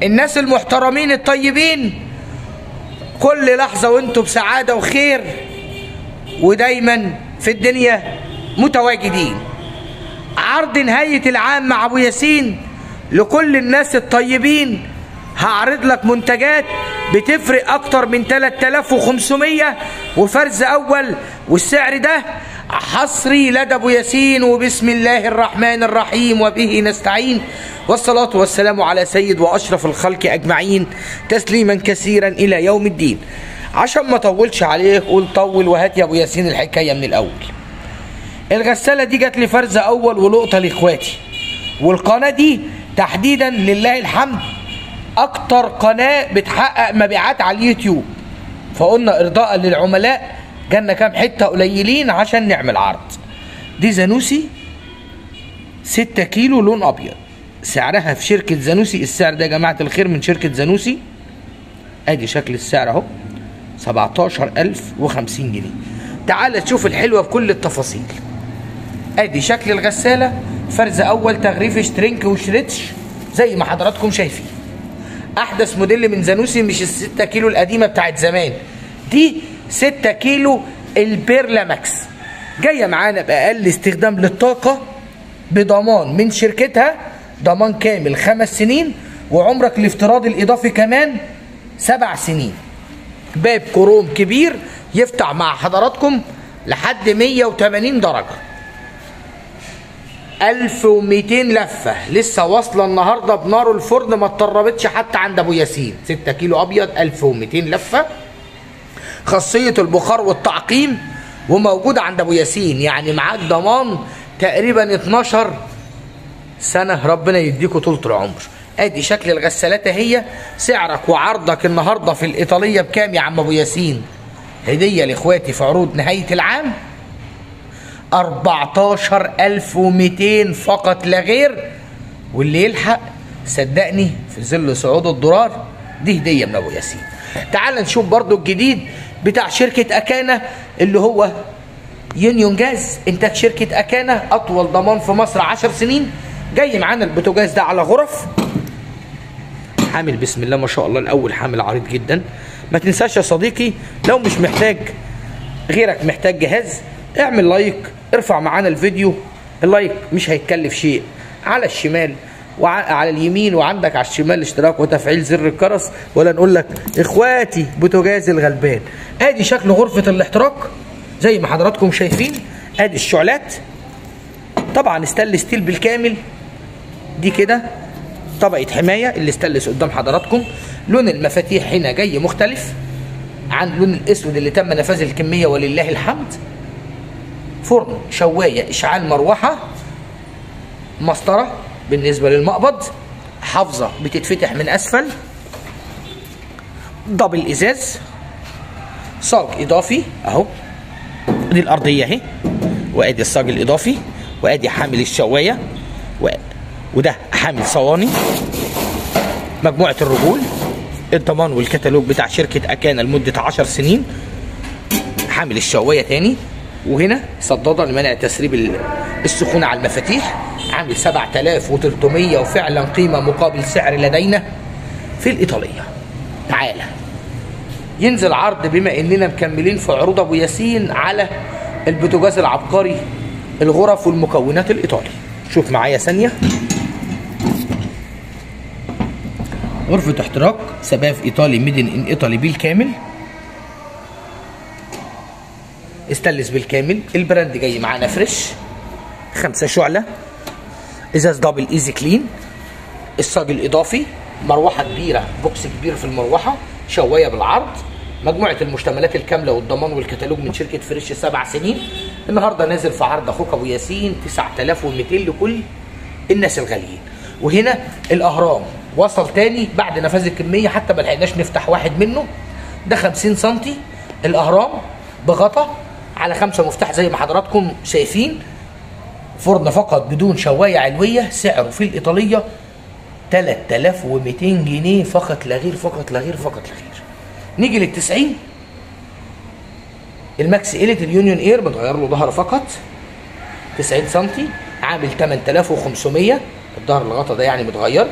الناس المحترمين الطيبين، كل لحظة وانتم بسعادة وخير ودايما في الدنيا متواجدين. عرض نهاية العام مع ابو ياسين لكل الناس الطيبين. هعرض لك منتجات بتفرق اكتر من 3500 وفرز اول، والسعر ده حصري لدى ابو ياسين. وبسم الله الرحمن الرحيم وبه نستعين، والصلاة والسلام على سيد واشرف الخلق اجمعين، تسليما كثيرا الى يوم الدين. عشان ما اطولش عليك قول طول وهات يا ابو ياسين الحكايه من الاول. الغساله دي جات لي فرز اول ولقطه لاخواتي، والقناه دي تحديدا لله الحمد اكتر قناه بتحقق مبيعات على اليوتيوب، فقلنا ارضاء للعملاء جالنا كام حته قليلين عشان نعمل عرض. دي زانوسي 6 كيلو لون ابيض، سعرها في شركه زانوسي، السعر ده يا جماعه الخير من شركه زانوسي، ادي شكل السعر اهو 17050 جنيه. تعال تشوف الحلوه بكل التفاصيل. ادي شكل الغساله، فرز اول، تغريف شترينك وشريتش زي ما حضراتكم شايفين. احدث موديل من زانوسي، مش ال6 كيلو القديمه بتاعت زمان، دي 6 كيلو البيرلا ماكس، جايه معانا باقل استخدام للطاقه، بضمان من شركتها، ضمان كامل 5 سنين، وعمرك الافتراضي الاضافي كمان 7 سنين. باب كروم كبير يفتح مع حضراتكم لحد 180 درجه، 1200 لفه، لسه واصله النهارده بنار الفرن، ما اتطربتش حتى عند ابو ياسين. 6 كيلو ابيض 1200 لفه، خاصيه البخار والتعقيم، وموجوده عند ابو ياسين، يعني معاك ضمان تقريبا 12 سنه، ربنا يديكوا طول العمر. ادي شكل الغسالات اهي. سعرك وعرضك النهارده في الايطاليه بكام يا عم ابو ياسين؟ هديه لاخواتي في عروض نهايه العام 14200 فقط لا غير، واللي يلحق صدقني في ظل صعود الدولار دي هديه من ابو ياسين. تعال نشوف برضو الجديد بتاع شركه اكانا اللي هو يونيون جاز، انتاج شركه اكانا، اطول ضمان في مصر 10 سنين. جاي معانا البوتاجاز ده على غرف، حامل بسم الله ما شاء الله، الاول حامل عريض جدا. ما تنساش يا صديقي لو مش محتاج، غيرك محتاج جهاز، اعمل لايك، ارفع معانا الفيديو، اللايك مش هيتكلف شيء، على الشمال وعلى اليمين، وعندك على الشمال اشتراك وتفعيل زر الجرس، ولا نقول لك اخواتي بوتاجاز الغلبان. ادي شكل غرفه الاحتراق زي ما حضراتكم شايفين. ادي الشعلات طبعا ستانلس ستيل بالكامل، دي كده طبقه حمايه اللي ستانلس قدام حضراتكم. لون المفاتيح هنا جاي مختلف عن اللون الاسود اللي تم نفاذ الكميه ولله الحمد. فرن، شوايه، اشعال مروحه، مسطره بالنسبه للمقبض، حافظه بتتفتح من اسفل، دبل ازاز، صاج اضافي اهو، دي الارضيه اهي، وادي الصاج الاضافي، وادي حامل الشوايه، وده حامل صواني، مجموعه الرجول، الضمان والكتالوج بتاع شركه اكانا لمده 10 سنين، حامل الشوايه تاني، وهنا صداده لمنع تسريب السخونه على المفاتيح، عامل 7300 وفعلا قيمه مقابل سعر لدينا في الايطاليه. تعالى ينزل عرض بما اننا مكملين في عروض ابو ياسين على البوتاجاز العبقري، الغرف والمكونات الايطالي. شوف معايا ثانيه. غرفه احتراق سباف ايطالي ميدن ان ايطالي بالكامل، استانلس بالكامل، البراند جاي معانا فريش، 5 شعله، ازاز دبل ايزي كلين، الصاج الاضافي، مروحه كبيره، بوكس كبير في المروحه، شوايه بالعرض، مجموعه المشتملات الكامله والضمان والكتالوج من شركه فريش 7 سنين. النهارده نازل في عرض اخوك ابو ياسين 9200 لكل الناس الغاليين. وهنا الاهرام وصل تاني بعد نفاذ الكميه، حتى ما لحقناش نفتح واحد منه، ده 50 سم الاهرام بغطا على 5 مفتاح زي ما حضراتكم شايفين، فرن فقط بدون شوايه علويه، سعره في الايطاليه 3200 جنيه فقط لا غير، فقط لا غير، فقط لا غير. نيجي لل90 الماكس إليت اليونيون اير، متغير له ظهر فقط 90 سم، عامل 8500، الظهر الغطا ده يعني متغير.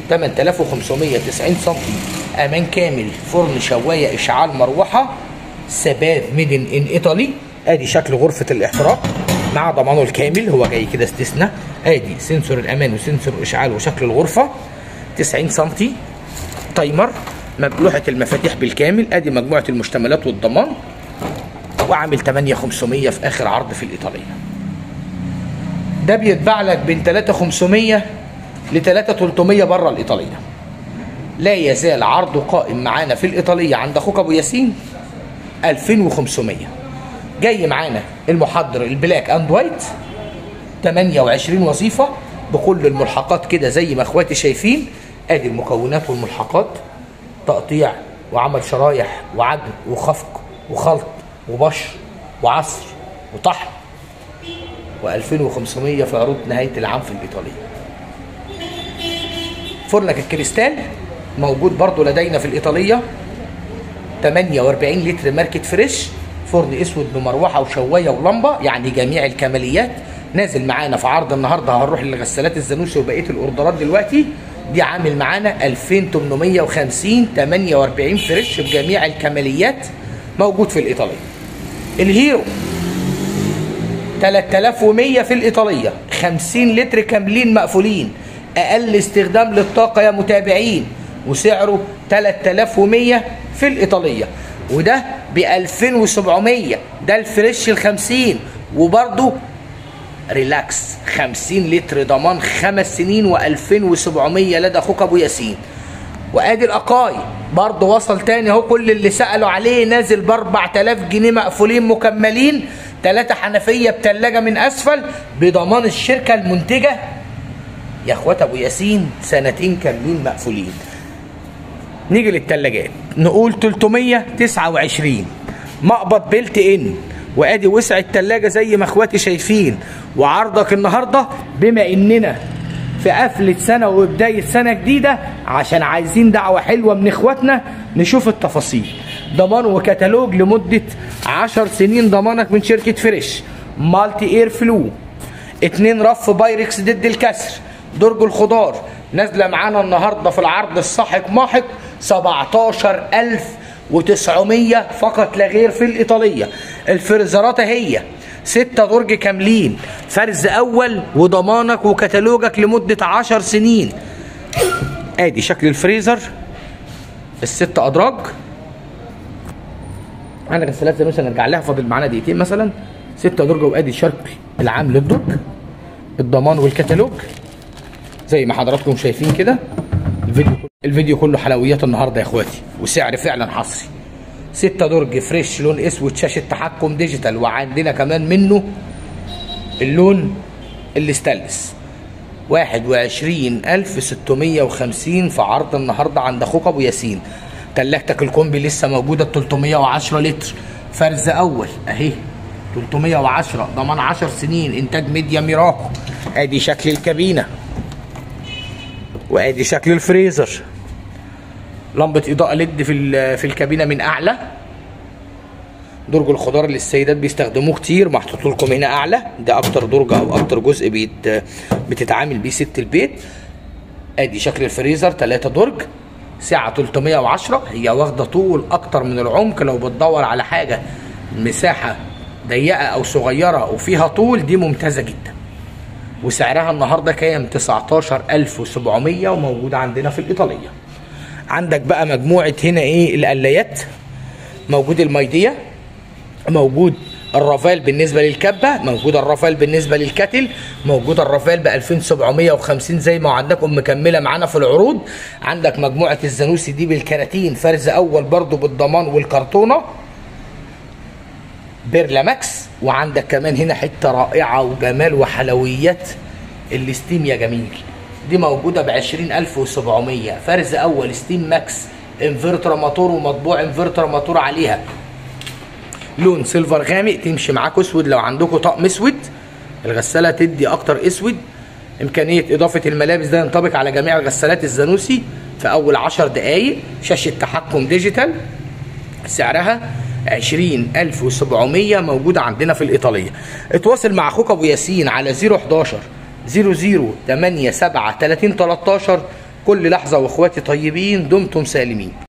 8590 سم، امان كامل، فرن شوايه اشعال مروحه، سباب ميدن ان ايطالي. ادي شكل غرفه الاحتراق مع ضمانه الكامل، هو جاي كده استثناء. ادي سنسور الامان وسنسور اشعال وشكل الغرفه 90 سم، تايمر، لوحه المفاتيح بالكامل. ادي مجموعه المشتملات والضمان، وعامل 8500 في اخر عرض في الايطاليه. ده بيتباع لك بين 3500 ل 3300 بره الايطاليه. لا يزال عرضه قائم معانا في الايطاليه عند اخوك ابو ياسين 2500. جاي معانا المحضر البلاك اند وايت 28 وظيفه بكل الملحقات كده زي ما اخواتي شايفين. ادي المكونات والملحقات، تقطيع وعمل شرايح وعجن وخفق وخلط وبشر وعصر وطحن، و2500 في عروض نهايه العام في الايطاليه. فرنك الكريستال موجود برضو لدينا في الايطاليه 48 لتر ماركه فريش، فرن اسود بمروحه وشوايه ولمبه، يعني جميع الكماليات. نازل معانا في عرض النهارده، هنروح للغسالات الزانوسي وبقيه الاوردرات دلوقتي. دي عامل معانا 2850 48 فريش بجميع الكماليات، موجود في الايطاليه. الهيرو 3100 في الايطاليه، 50 لتر كاملين مقفولين، اقل استخدام للطاقه يا متابعين، وسعره 3100 في الايطاليه. وده ب 2700، ده الفريش ال 50، وبرده ريلاكس 50 لتر ضمان 5 سنين و2700 لدى اخوك ابو ياسين. وادي الاقاي برضه وصل تاني اهو، كل اللي سالوا عليه نازل ب 4000 جنيه مقفولين مكملين، 3 حنفيه بثلاجه من اسفل بضمان الشركه المنتجه يا اخوات ابو ياسين، 2 سنين كاملين مقفولين. نيجي للثلاجات، نقول 329 مقبض بيلت ان، وادي وسع الثلاجه زي ما اخواتي شايفين. وعرضك النهارده بما اننا في قفله سنه وبدايه سنه جديده، عشان عايزين دعوه حلوه من اخواتنا، نشوف التفاصيل. ضمان وكتالوج لمده 10 سنين، ضمانك من شركه فريش، مالتي اير فلو، 2 رف بايركس ضد الكسر، درج الخضار. نازله معانا النهارده في العرض الساحق ماحق 17900 فقط لا غير في الايطاليه. الفريزرات هي 6 درج كاملين، فرز اول، وضمانك وكتالوجك لمده 10 سنين. ادي شكل الفريزر، ال6 ادراج. عندك غسالات زي مثلا نرجع لها، فاضل معانا دقيقتين مثلا. 6 درج، وادي الشكل العام للدرج، الضمان والكتالوج زي ما حضراتكم شايفين كده. الفيديو كله حلويات النهارده يا اخواتي، وسعر فعلا حصري. 6 درج فريش لون اسود، شاشه تحكم ديجيتال، وعندنا كمان منه اللون الاستانلس. 21650 في عرض النهارده عند اخوك ابو ياسين. تلاجتك الكومبي لسه موجوده 310 لتر، فرز اول اهي 310، ضمان 10 سنين، انتاج ميديا ميراكو. ادي شكل الكابينه، وادي شكل الفريزر، لمبه اضاءه ليد في الكابينه من اعلى. درج الخضار اللي السيدات بيستخدموه كتير محطوط لكم هنا اعلى، ده اكتر درج او اكتر جزء بتتعامل بيه ست البيت. ادي شكل الفريزر 3 درج، سعه 310، هي واخده طول اكتر من العمق. لو بتدور على حاجه مساحه ضيقه او صغيره وفيها طول، دي ممتازه جدا. وسعرها النهارده كام؟ 19700، وموجوده عندنا في الايطاليه. عندك بقى مجموعه هنا ايه القلايات، موجود الميديا، موجود الرافال بالنسبه للكبه، موجود الرافال بالنسبه للكتل، موجود الرافال ب 2750 زي ما عندكم مكمله معانا في العروض. عندك مجموعه الزانوسي دي بالكراتين، فرز اول برضو بالضمان والكرتونه بيرلا ماكس. وعندك كمان هنا حته رائعه وجمال وحلويات الستيم يا جميل، دي موجوده ب 20700، فرز اول ستيم ماكس، انفرتر موتور ومطبوع انفرتر موتور عليها، لون سيلفر غامق، تمشي معاك اسود. لو عندكم طقم اسود الغساله تدي اكتر اسود. امكانيه اضافه الملابس ده ينطبق على جميع الغسالات الزانوسي في اول 10 دقائق. شاشه تحكم ديجيتال، سعرها 20700، موجوده عندنا في الايطاليه. اتواصل مع اخوك ابو ياسين على 011 00 87 30 13، كل لحظة واخواتي طيبين، دمتم سالمين.